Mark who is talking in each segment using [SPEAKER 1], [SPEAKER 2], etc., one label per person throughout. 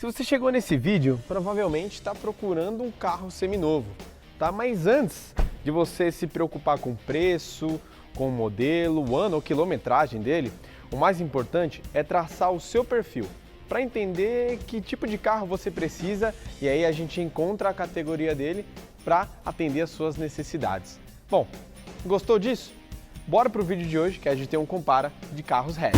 [SPEAKER 1] Se você chegou nesse vídeo, provavelmente está procurando um carro seminovo, tá? Mas antes de você se preocupar com o preço, com o modelo, o ano ou quilometragem dele, o mais importante é traçar o seu perfil para entender que tipo de carro você precisa e aí a gente encontra a categoria dele para atender as suas necessidades. Bom, gostou disso? Bora pro vídeo de hoje que a gente tem um compara de carros hatch.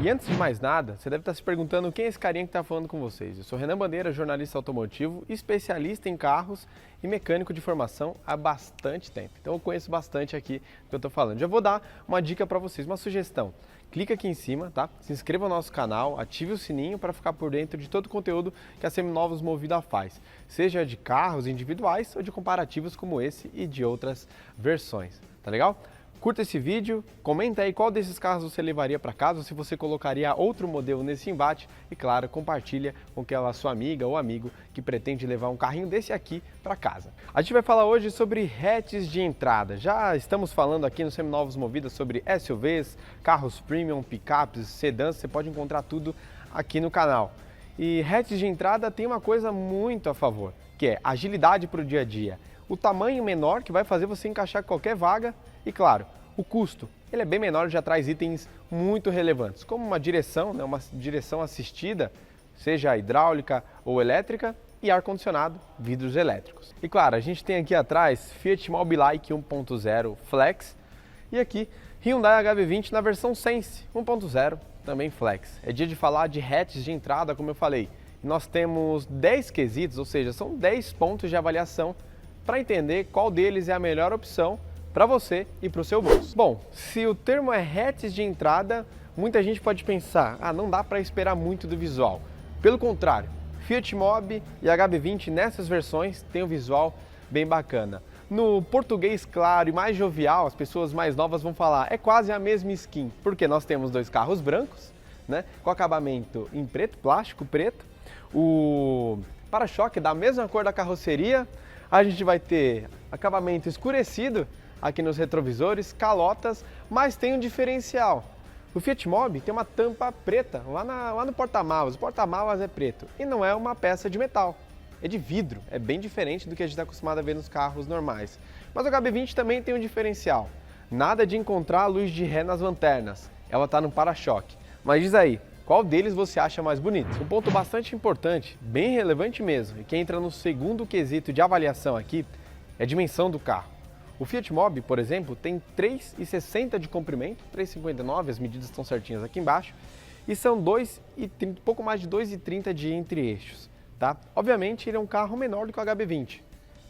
[SPEAKER 1] E antes de mais nada, você deve estar se perguntando quem é esse carinha que está falando com vocês. Eu sou Renan Bandeira, jornalista automotivo, especialista em carros e mecânico de formação há bastante tempo. Então eu conheço bastante aqui do que eu estou falando. Já vou dar uma dica para vocês, uma sugestão. Clica aqui em cima, tá? Se inscreva no nosso canal, ative o sininho para ficar por dentro de todo o conteúdo que a Seminovos Movida faz. Seja de carros individuais ou de comparativos como esse e de outras versões. Tá legal? Curta esse vídeo, comenta aí qual desses carros você levaria para casa, ou se você colocaria outro modelo nesse embate e, claro, compartilha com aquela sua amiga ou amigo que pretende levar um carrinho desse aqui para casa. A gente vai falar hoje sobre hatches de entrada. Já estamos falando aqui no Seminovos Movida sobre SUVs, carros premium, picapes, sedãs, você pode encontrar tudo aqui no canal. E hatches de entrada tem uma coisa muito a favor, que é agilidade para o dia a dia. O tamanho menor que vai fazer você encaixar qualquer vaga e, claro, o custo. Ele é bem menor e já traz itens muito relevantes, como uma direção, uma direção assistida, seja hidráulica ou elétrica, e ar-condicionado, vidros elétricos. E claro, a gente tem aqui atrás Fiat Mobilike 1.0 Flex e aqui Hyundai HB20 na versão Sense 1.0, também Flex. É dia de falar de hatches de entrada, como eu falei. E nós temos 10 quesitos, ou seja, são 10 pontos de avaliação para entender qual deles é a melhor opção para você e para o seu bolso. Bom, se o termo é hatches de entrada, muita gente pode pensar, não dá para esperar muito do visual. Pelo contrário, Fiat Mobi e HB20 nessas versões têm um visual bem bacana. No português claro e mais jovial, as pessoas mais novas vão falar, é quase a mesma skin, porque nós temos dois carros brancos, né, com acabamento em preto, plástico preto, o para-choque da mesma cor da carroceria, a gente vai ter acabamento escurecido aqui nos retrovisores, calotas, mas tem um diferencial. O Fiat Mobi tem uma tampa preta lá no porta-malas. O porta-malas é preto e não é uma peça de metal, é de vidro. É bem diferente do que a gente está acostumado a ver nos carros normais. Mas o HB20 também tem um diferencial. Nada de encontrar a luz de ré nas lanternas. Ela está no para-choque. Mas diz aí, qual deles você acha mais bonito? Um ponto bastante importante, bem relevante mesmo, e que entra no segundo quesito de avaliação aqui, é a dimensão do carro. O Fiat Mobi, por exemplo, tem 3,60 de comprimento, 3,59, as medidas estão certinhas aqui embaixo, e são 2,30, pouco mais de 2,30 de entre-eixos, tá? Obviamente ele é um carro menor do que o HB20,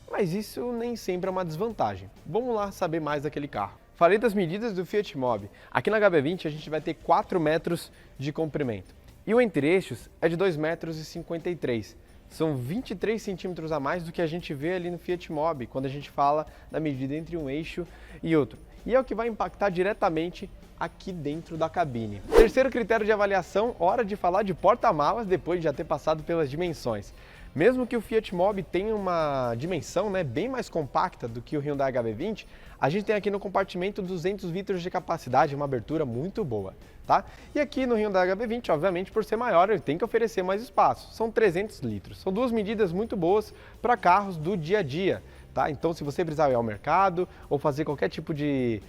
[SPEAKER 1] mas isso nem sempre é uma desvantagem. Vamos lá saber mais daquele carro. Falei das medidas do Fiat Mobi. Aqui na HB20 a gente vai ter 4 metros de comprimento. E o entre-eixos é de 2,53 metros. São 23 centímetros a mais do que a gente vê ali no Fiat Mobi, quando a gente fala da medida entre um eixo e outro. E é o que vai impactar diretamente aqui dentro da cabine. Terceiro critério de avaliação, hora de falar de porta-malas depois de já ter passado pelas dimensões. Mesmo que o Fiat Mobi tenha uma dimensão bem mais compacta do que o Hyundai HB20, a gente tem aqui no compartimento 200 litros de capacidade, uma abertura muito boa, tá? E aqui no Hyundai HB20, obviamente, por ser maior, ele tem que oferecer mais espaço, são 300 litros. São duas medidas muito boas para carros do dia a dia, tá? Então, se você precisar ir ao mercado ou fazer qualquer tipo de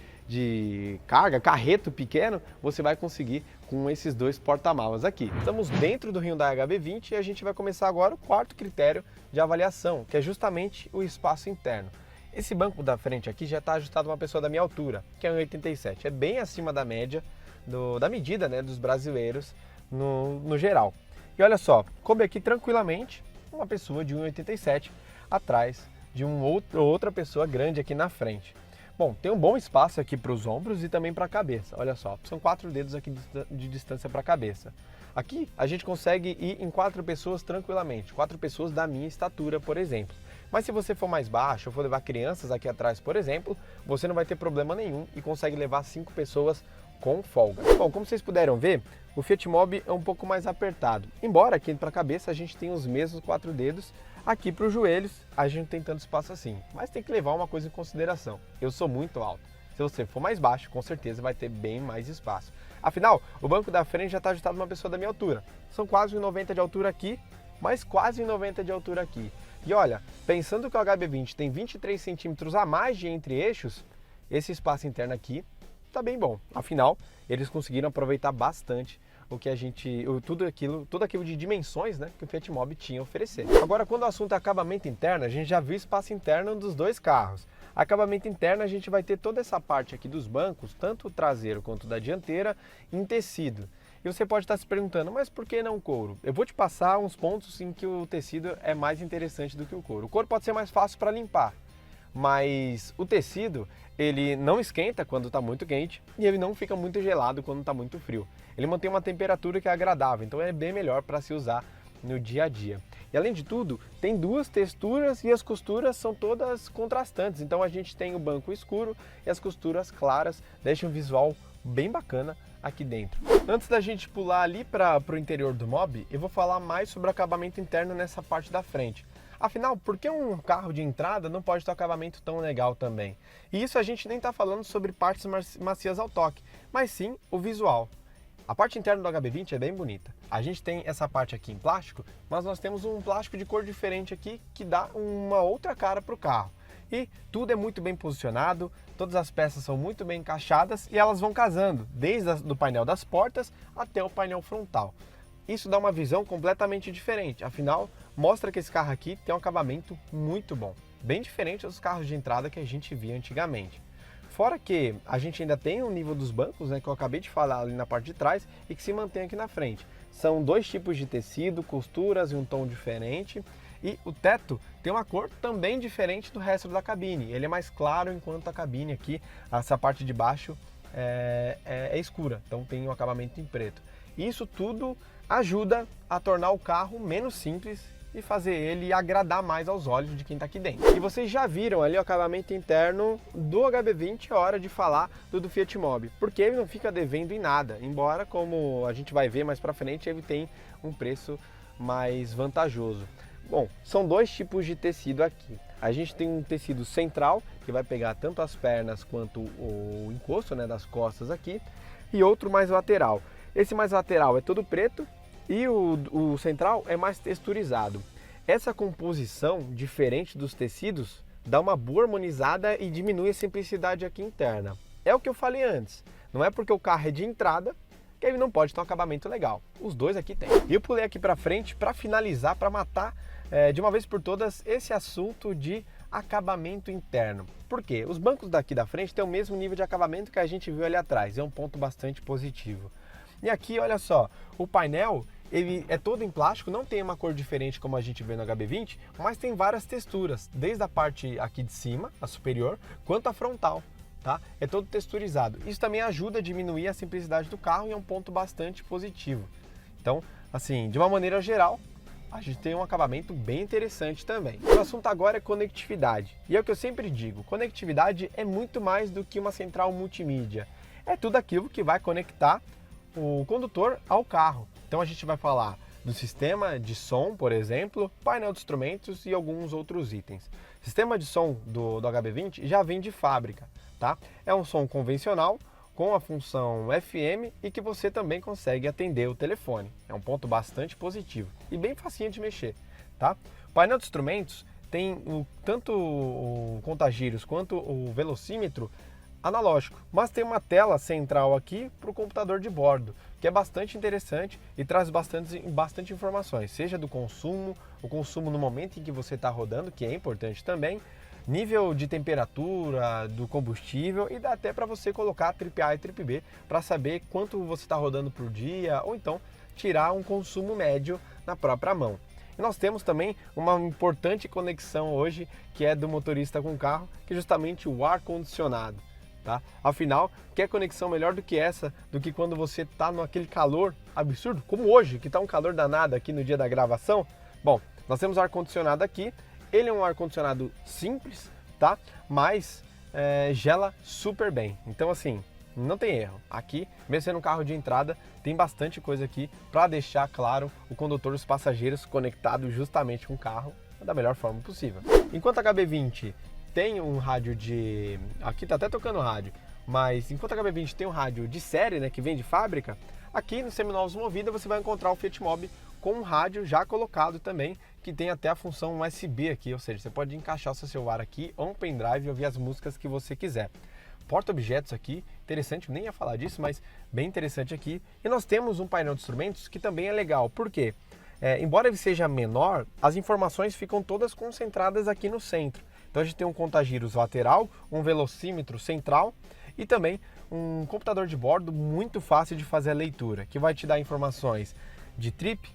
[SPEAKER 1] carga, carreto pequeno, você vai conseguir com esses dois porta-malas aqui. Estamos dentro do Hyundai HB20 e a gente vai começar agora o quarto critério de avaliação, que é justamente o espaço interno. Esse banco da frente aqui já está ajustado a uma pessoa da minha altura, que é 1,87. É bem acima da média, da medida dos brasileiros no geral. E olha só, coube aqui tranquilamente uma pessoa de 1,87 atrás de outra pessoa grande aqui na frente. Bom, tem um bom espaço aqui para os ombros e também para a cabeça. Olha só, são 4 dedos aqui de distância para a cabeça. Aqui a gente consegue ir em 4 pessoas tranquilamente, 4 pessoas da minha estatura, por exemplo. Mas se você for mais baixo ou for levar crianças aqui atrás, por exemplo, você não vai ter problema nenhum e consegue levar 5 pessoas com folga. Bom, como vocês puderam ver, o Fiat Mobi é um pouco mais apertado. Embora aqui para a cabeça a gente tenha os mesmos 4 dedos, aqui para os joelhos a gente não tem tanto espaço assim. Mas tem que levar uma coisa em consideração. Eu sou muito alto. Se você for mais baixo, com certeza vai ter bem mais espaço. Afinal, o banco da frente já está ajustado uma pessoa da minha altura. São quase 1,90 de altura aqui, mas quase 1,90 de altura aqui. E olha, pensando que o HB20 tem 23 centímetros a mais de entre eixos, esse espaço interno aqui está bem bom. Afinal, eles conseguiram aproveitar bastante o que tudo aquilo de dimensões, né, que o Fiat Mobi tinha a oferecer. Agora, quando o assunto é acabamento interno, a gente já viu espaço interno dos dois carros. Acabamento interno, a gente vai ter toda essa parte aqui dos bancos, tanto o traseiro quanto da dianteira, em tecido. E você pode estar se perguntando, mas por que não couro? Eu vou te passar uns pontos em que o tecido é mais interessante do que o couro. O couro pode ser mais fácil para limpar, mas o tecido, ele não esquenta quando está muito quente e ele não fica muito gelado quando está muito frio. Ele mantém uma temperatura que é agradável, então é bem melhor para se usar no dia a dia. E além de tudo, tem duas texturas e as costuras são todas contrastantes. Então a gente tem o banco escuro e as costuras claras, deixa um visual bem bacana aqui dentro. Antes da gente pular ali para o interior do Mobi, eu vou falar mais sobre o acabamento interno nessa parte da frente. Afinal, por que um carro de entrada não pode ter um acabamento tão legal também? E isso a gente nem está falando sobre partes macias ao toque, mas sim o visual. A parte interna do HB20 é bem bonita. A gente tem essa parte aqui em plástico, mas nós temos um plástico de cor diferente aqui que dá uma outra cara para o carro. E tudo é muito bem posicionado, todas as peças são muito bem encaixadas e elas vão casando, desde o painel das portas até o painel frontal. Isso dá uma visão completamente diferente, afinal, mostra que esse carro aqui tem um acabamento muito bom, bem diferente dos carros de entrada que a gente via antigamente. Fora que a gente ainda tem o nível dos bancos, né, que eu acabei de falar ali na parte de trás e que se mantém aqui na frente. São dois tipos de tecido, costuras e um tom diferente. E o teto tem uma cor também diferente do resto da cabine. Ele é mais claro, enquanto a cabine aqui, essa parte de baixo é escura, então tem um acabamento em preto. Isso tudo ajuda a tornar o carro menos simples e fazer ele agradar mais aos olhos de quem está aqui dentro. E vocês já viram ali o acabamento interno do HB20, é hora de falar do Fiat Mobi, porque ele não fica devendo em nada, embora, como a gente vai ver mais para frente, ele tem um preço mais vantajoso. Bom, são dois tipos de tecido aqui. A gente tem um tecido central, que vai pegar tanto as pernas quanto o encosto, né, das costas aqui, e outro mais lateral. Esse mais lateral é todo preto, e o central é mais texturizado. Essa composição diferente dos tecidos dá uma boa harmonizada e diminui a simplicidade aqui interna. É o que eu falei antes, não é porque o carro é de entrada que ele não pode ter um acabamento legal. Os dois aqui tem. E eu pulei aqui para frente para finalizar, para matar de uma vez por todas esse assunto de acabamento interno. Por quê? Os bancos daqui da frente têm o mesmo nível de acabamento que a gente viu ali atrás, é um ponto bastante positivo. E aqui, olha só, o painel ele é todo em plástico, não tem uma cor diferente como a gente vê no HB20, mas tem várias texturas, desde a parte aqui de cima, a superior, quanto a frontal, tá? É todo texturizado. Isso também ajuda a diminuir a simplicidade do carro e é um ponto bastante positivo. Então, assim, de uma maneira geral, a gente tem um acabamento bem interessante também. O assunto agora é conectividade. E é o que eu sempre digo, conectividade é muito mais do que uma central multimídia. É tudo aquilo que vai conectar o condutor ao carro. Então a gente vai falar do sistema de som, por exemplo, painel de instrumentos e alguns outros itens. O sistema de som do HB20 já vem de fábrica, tá? É um som convencional com a função FM e que você também consegue atender o telefone. É um ponto bastante positivo e bem facinho de mexer, tá? O painel de instrumentos tem tanto o contagiros quanto o velocímetro analógico, mas tem uma tela central aqui para o computador de bordo, que é bastante interessante e traz bastante informações, seja do consumo, o consumo no momento em que você está rodando, que é importante também, nível de temperatura do combustível e dá até para você colocar trip A e trip B para saber quanto você está rodando por dia ou então tirar um consumo médio na própria mão. E nós temos também uma importante conexão hoje que é do motorista com o carro, que é justamente o ar-condicionado. Tá? Afinal, quer conexão melhor do que essa, do que quando você está naquele calor absurdo, como hoje, que está um calor danado aqui no dia da gravação? Bom, nós temos ar-condicionado aqui, ele é um ar-condicionado simples, tá? Mas gela super bem. Então assim, não tem erro. Aqui, mesmo sendo um carro de entrada, tem bastante coisa aqui para deixar claro o condutor e os passageiros conectados justamente com o carro da melhor forma possível. Enquanto a HB20 tem um rádio de... Aqui tá até tocando rádio, mas enquanto a HB20 tem um rádio de série, né, que vem de fábrica, aqui no Seminovos Movida você vai encontrar o Fiat Mobi com um rádio já colocado também, que tem até a função USB aqui, ou seja, você pode encaixar o seu celular aqui ou um pendrive e ouvir as músicas que você quiser. Porta-objetos aqui, interessante, eu nem ia falar disso, mas bem interessante aqui. E nós temos um painel de instrumentos que também é legal, por quê? Embora ele seja menor, as informações ficam todas concentradas aqui no centro. Então a gente tem um contagiros lateral, um velocímetro central e também um computador de bordo muito fácil de fazer a leitura, que vai te dar informações de trip,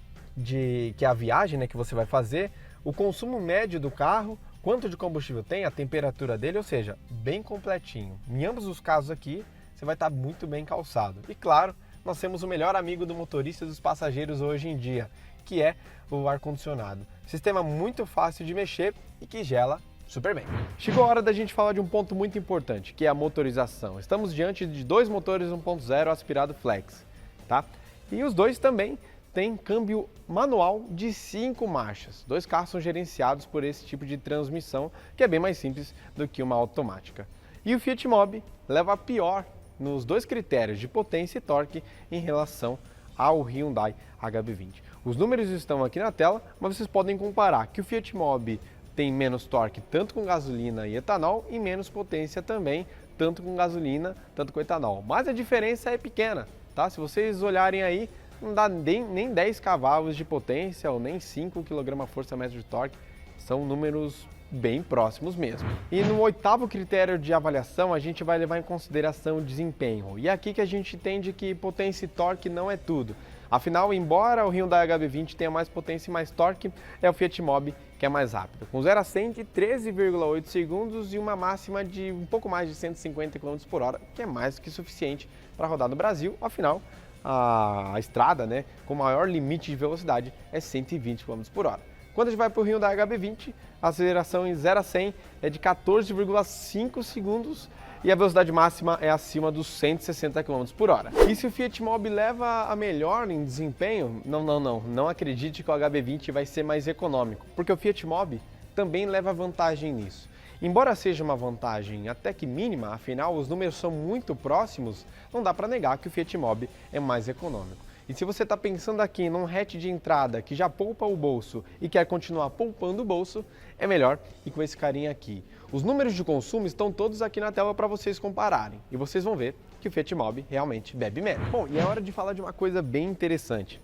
[SPEAKER 1] que é a viagem, né, que você vai fazer, o consumo médio do carro, quanto de combustível tem, a temperatura dele, ou seja, bem completinho. Em ambos os casos aqui, você vai estar muito bem calçado. E claro, nós temos o melhor amigo do motorista e dos passageiros hoje em dia, que é o ar-condicionado. Sistema muito fácil de mexer e que gela super bem. Chegou a hora da gente falar de um ponto muito importante, que é a motorização. Estamos diante de dois motores 1.0 aspirado flex, tá? E os dois também tem câmbio manual de 5 marchas. Dois carros são gerenciados por esse tipo de transmissão, que é bem mais simples do que uma automática. E o Fiat Mobi leva a pior nos dois critérios de potência e torque em relação ao Hyundai HB20. Os números estão aqui na tela, mas vocês podem comparar que o Fiat Mobi tem menos torque tanto com gasolina e etanol e menos potência também, tanto com gasolina, tanto com etanol. Mas a diferença é pequena, tá? Se vocês olharem aí, não dá nem 10 cavalos de potência ou nem 5 kgfm de torque, são números bem próximos mesmo. E no oitavo critério de avaliação a gente vai levar em consideração o desempenho, e é aqui que a gente entende que potência e torque não é tudo. Afinal, embora o Hyundai HB20 tenha mais potência e mais torque, é o Fiat Mobi que é mais rápido, com 0 a 100 em 13,8 segundos e uma máxima de um pouco mais de 150 km por hora, que é mais do que suficiente para rodar no Brasil. Afinal, a estrada, né, com maior limite de velocidade é 120 km por hora. Quando a gente vai para o Hyundai HB20, a aceleração em 0 a 100 é de 14,5 segundos e a velocidade máxima é acima dos 160 km por hora. E se o Fiat Mobi leva a melhor em desempenho, não acredite que o HB20 vai ser mais econômico, porque o Fiat Mobi também leva vantagem nisso. Embora seja uma vantagem até que mínima, afinal os números são muito próximos, não dá para negar que o Fiat Mobi é mais econômico. E se você está pensando aqui num hatch de entrada que já poupa o bolso e quer continuar poupando o bolso, é melhor ir com esse carinha aqui. Os números de consumo estão todos aqui na tela para vocês compararem e vocês vão ver que o Fiat Mobi realmente bebe menos. Bom, e é hora de falar de uma coisa bem interessante,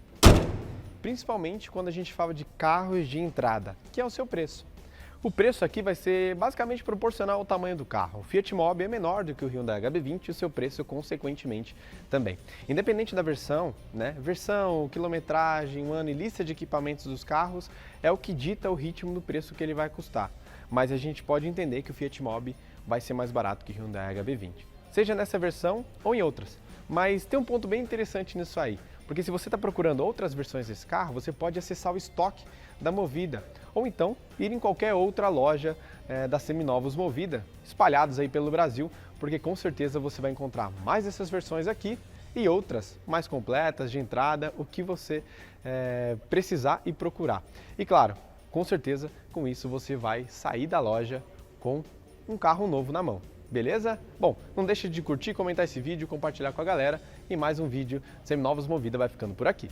[SPEAKER 1] principalmente quando a gente fala de carros de entrada, que é o seu preço. O preço aqui vai ser basicamente proporcional ao tamanho do carro. O Fiat Mobi é menor do que o Hyundai HB20 e o seu preço, consequentemente, também. Independente da versão, né? Versão, quilometragem, ano e lista de equipamentos dos carros é o que dita o ritmo do preço que ele vai custar. Mas a gente pode entender que o Fiat Mobi vai ser mais barato que o Hyundai HB20, seja nessa versão ou em outras. Mas tem um ponto bem interessante nisso aí, porque se você está procurando outras versões desse carro, você pode acessar o estoque da Movida, ou então ir em qualquer outra loja da Seminovos Movida, espalhados aí pelo Brasil, porque com certeza você vai encontrar mais dessas versões aqui e outras mais completas, de entrada, o que você precisar e procurar. E claro, com certeza, com isso você vai sair da loja com um carro novo na mão. Beleza? Bom, não deixe de curtir, comentar esse vídeo, compartilhar com a galera e mais um vídeo Seminovos Movida vai ficando por aqui.